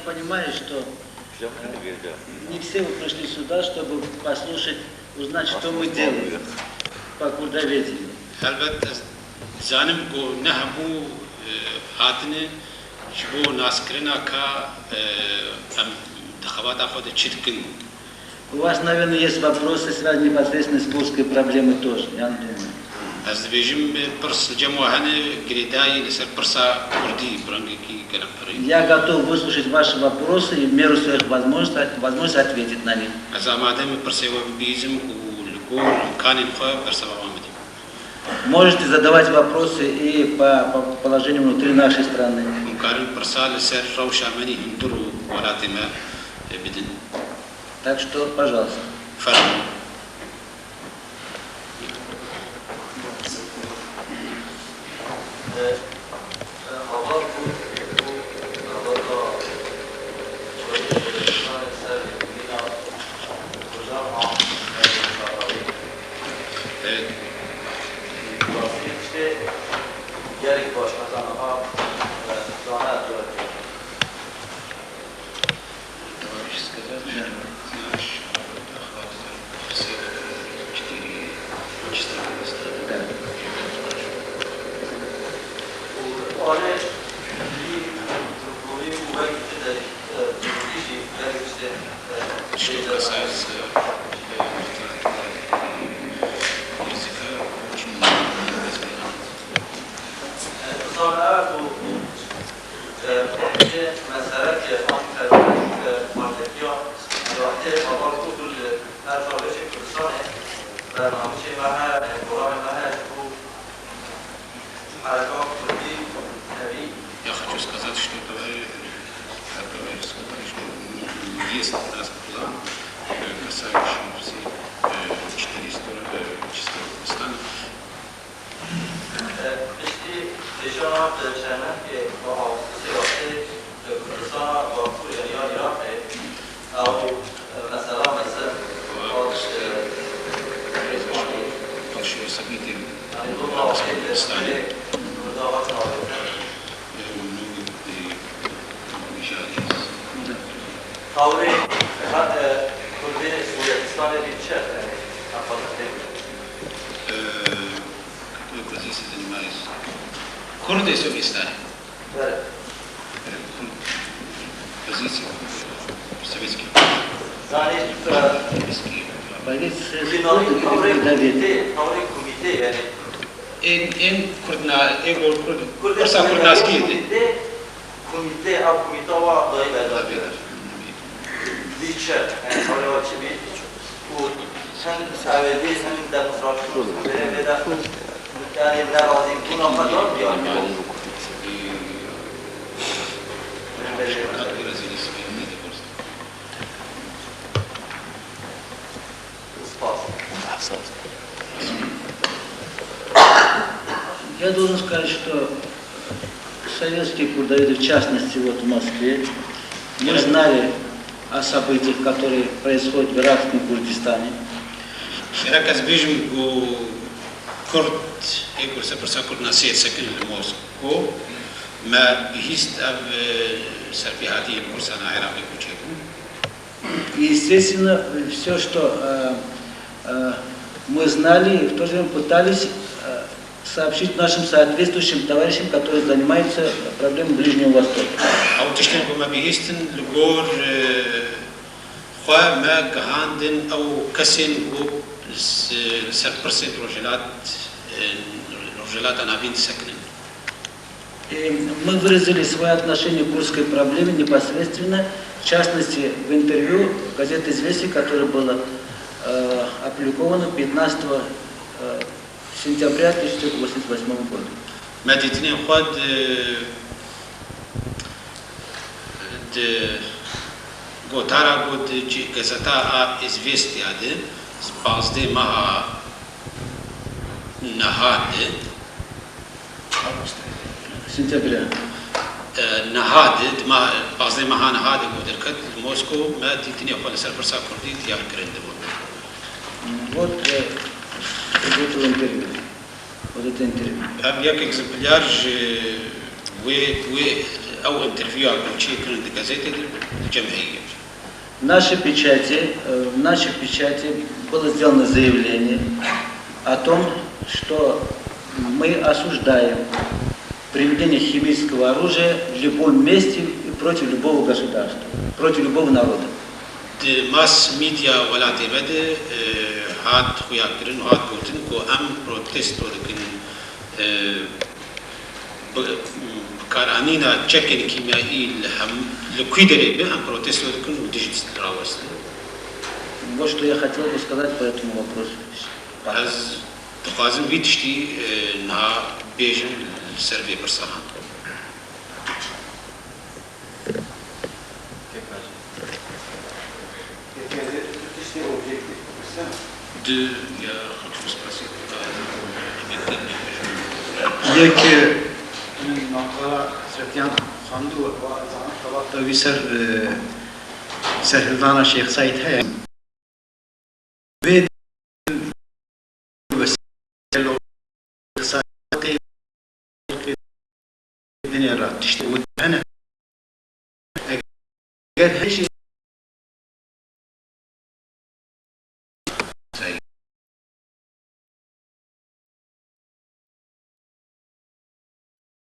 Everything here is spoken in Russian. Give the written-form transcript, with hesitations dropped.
понимаю, что не все вы пришли сюда, чтобы послушать, узнать, что мы делаем по курдоведению. البته زانم کو نهمو هاتنه شبو ناسكرنا كا انتخابات خود читкин. У вас, наверное, есть вопросы, связанные непосредственно с курдской проблемой тоже, я думаю. از ویژم پرس جمعهانه گریدایی لسر پرسا کردی برانگی کی کلام پری. Я готов выслушать ваши вопросы и в меру своих возможностей ответить на них. از آماده می پرسیو بیزم و لگور امکانی خواه پرسا آمده. Можете задавать вопросы и по положению внутри нашей страны. امکان پرسا لسر روشا منی هندرو ولاتی ما بدن. Так что, пожалуйста. فرم. Я должен сказать, что советские курдоведы, в частности, вот в Москве, мы знали о событиях, которые происходят в иракском Курдистане. Ирак азбежим го Курд, эгор сапарса Курд насеет сакин в Москву, ма бихист ав сарбихати Курсана Ираки кучеку. И, естественно, все, что мы знали, и в то же время пытались сообщить нашим соответствующим товарищам, которые занимаются проблемой Ближнего Востока. А вот что мы бегистен лгор خوا ما كهاندن أو كسن و سربرسة رجلات أنابين سكنن. И мы выразили свое отношение к курдской проблеме непосредственно, в частности, в интервью газеты «Известия», которое было опубликовано 15 сентября 1988 года. مادتني خود گوتارا گود گزتا известия ده بازده ماه نهاد сентября. نهاد ما بازده ماه نهاد گودر کد موسکو ما دیتنی خود سرپرسا کردی تیار کرده بود. Вот это интервью. Вот это интервью. Об як экземпляр же вы أو интервью ограничили к газете الجمعية. В нашей печати было сделано заявление о том, что мы осуждаем применение химического оружия в любом месте и против любого государства, против любого народа. ماس ميديا ولا تبدأ هاد خويا كرين وهاد بوتين كو أم بروتست ولكن كارانينا تشكين كيميائي لهم لكويدري بهم بروتست ولكن وديجيت راوس. Вот что я хотел бы сказать по этому вопросу. از تقازم ویدشتی نه بیشتر سرفی برسان. دو یا خمس پاسی. یک نقطه سرتیان خواندو و از آن ویسر سرهلدان شیخ سعید هست. الدنيا راه تشتغل انا اگر هالشيء